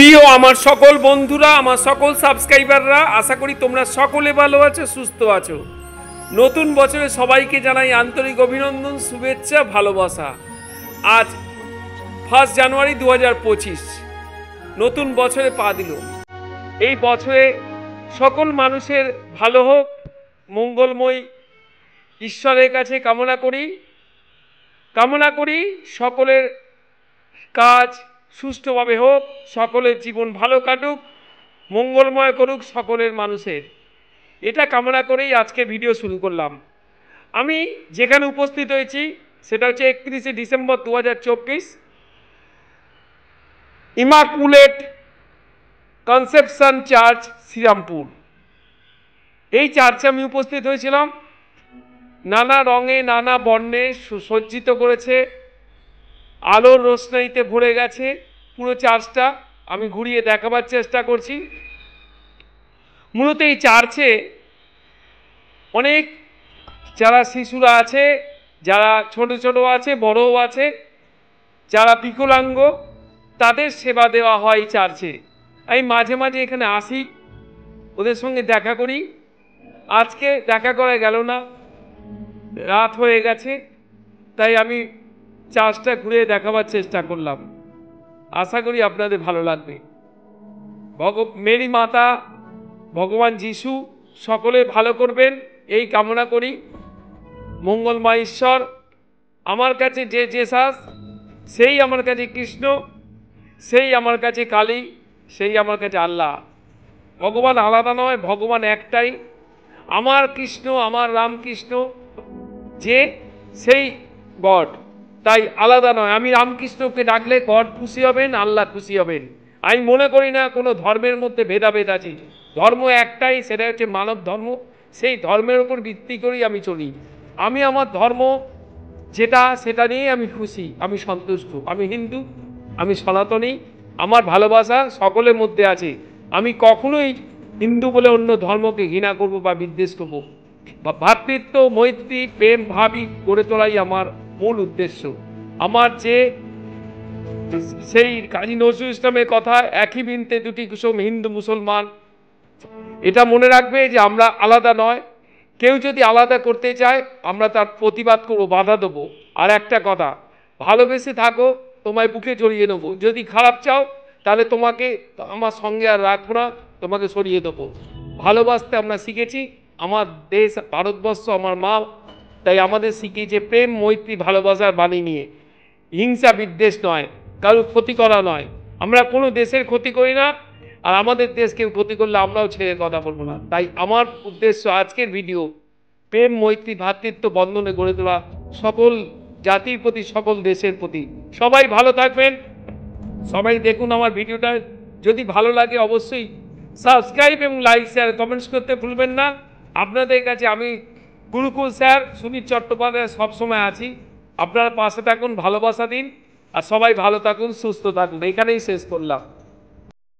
প্রিয় আমার সকল বন্ধুরা, আমার সকল সাবস্ক্রাইবাররা, আশা করি তোমরা সকলে ভালো আছো, সুস্থ আছো। নতুন বছরে সবাইকে জানাই আন্তরিক অভিনন্দন, শুভেচ্ছা, ভালোবাসা। আজ 1 জানুয়ারি 2025, নতুন বছরে পা দিল। এই বছরে সকল মানুষের ভালো হোক, মঙ্গলময় ঈশ্বরের কাছে কামনা করি সকলের কাজ সুষ্ঠুভাবে হোক, সকলের জীবন ভালো কাটুক, মঙ্গলময় করুক সকলের মানুষের, এটা কামনা করেই আজকে ভিডিও শুরু করলাম। আমি যেখানে উপস্থিত হয়েছি সেটা হচ্ছে 31শে December 2024, immaculate conception church, Serampore. এই চার্চে আমি উপস্থিত হয়েছিলাম। নানা রঙে নানা বর্ণে সুসজ্জিত করেছে, আলোর রোশনাইতে ভরে গেছে পুরো চার্চটা। আমি ঘুরিয়ে দেখাবার চেষ্টা করছি। মূলত এই চার্চে অনেক যারা শিশুরা আছে, যারা ছোট ছোট আছে, বড়ও আছে, যারা বিকলাঙ্গ, তাদের সেবা দেওয়া হয় চার্চে। আমি মাঝে মাঝে এখানে আসি, ওদের সঙ্গে দেখা করি। আজকে দেখা করা গেল না, রাত হয়ে গেছে, তাই আমি চার্চটা ঘুরে দেখাবার চেষ্টা করলাম। আশা করি আপনাদের ভালো লাগবে। মেরি মাতা, ভগবান যিশু সকলে ভালো করবেন এই কামনা করি। মঙ্গলময় ঈশ্বর আমার কাছে যে জেসাস, সেই আমার কাছে কৃষ্ণ, সেই আমার কাছে কালী, সেই আমার কাছে আল্লাহ। ভগবান আলাদা নয়, ভগবান একটাই। আমার কৃষ্ণ, আমার রামকৃষ্ণ যে সেই গড, তাই আলাদা নয়। আমি রামকৃষ্ণকে ডাকলে গড খুশি হবেন, আল্লাহ খুশি হবেন। আমি মনে করি না কোনো ধর্মের মধ্যে ভেদাভেদ আছে। ধর্ম একটাই, সেটা হচ্ছে মানব ধর্ম। সেই ধর্মের উপর ভিত্তি করেই আমি চলি। আমি আমার ধর্ম যেটা, সেটা নিয়েই আমি খুশি, আমি সন্তুষ্ট। আমি হিন্দু, আমি সনাতনী, আমার ভালোবাসা সকলের মধ্যে আছে। আমি কখনোই হিন্দু বলে অন্য ধর্মকে ঘৃণা করব বা বিদ্বেষ করব। ভ্রাতৃত্ব, মৈত্রী, প্রেম ভাবই গড়ে তোলাই আমার মূল উদ্দেশ্য। আমার যে সেই কাজী নজরুল ইসলামের কথা, একই বৃন্তে দুটি কুসুম, হিন্দু মুসলমান, এটা মনে রাখবে যে আমরা আলাদা নয়। কেউ যদি আলাদা করতে চায় আমরা তার প্রতিবাদ করবো, বাধা দেবো। আর একটা কথা, ভালোবেসে থাকো, তোমায় বুকে জড়িয়ে নেবো। যদি খারাপ চাও তাহলে তোমাকে আমার সঙ্গে আর রাখবো না, তোমাকে সরিয়ে দেবো। ভালোবাসতে আমরা শিখেছি। আমার দেশ ভারতবর্ষ আমার মা, তাই আমাদের শিখিয়েছে প্রেম, মৈত্রী, ভালোবাসার বাণী নিয়ে। হিংসা বিদ্বেষ নয়, কারোর ক্ষতি করা নয়। আমরা কোনো দেশের ক্ষতি করি না, আর আমাদের দেশকে ক্ষতি করলে আমরাও ছেড়ে কথা বলবো না। তাই আমার উদ্দেশ্য আজকের ভিডিও প্রেম, মৈত্রী, ভ্রাতৃত্ব বন্ধনে গড়ে তোলা সকল জাতির প্রতি, সকল দেশের প্রতি। সবাই ভালো থাকবেন, সবাই দেখুন আমার ভিডিওটা। যদি ভালো লাগে অবশ্যই সাবস্ক্রাইব এবং লাইক, শেয়ার, কমেন্টস করতে ভুলবেন না। আপনাদের কাছে আমি গুরুকুল স্যার সুনীল চট্টোপাধ্যায় সবসময় আছি। আপনারা পাশে থাকুন, ভালোবাসা দিন, আর সবাই ভালো থাকুন, সুস্থ থাকুন। এখানেই শেষ করলাম।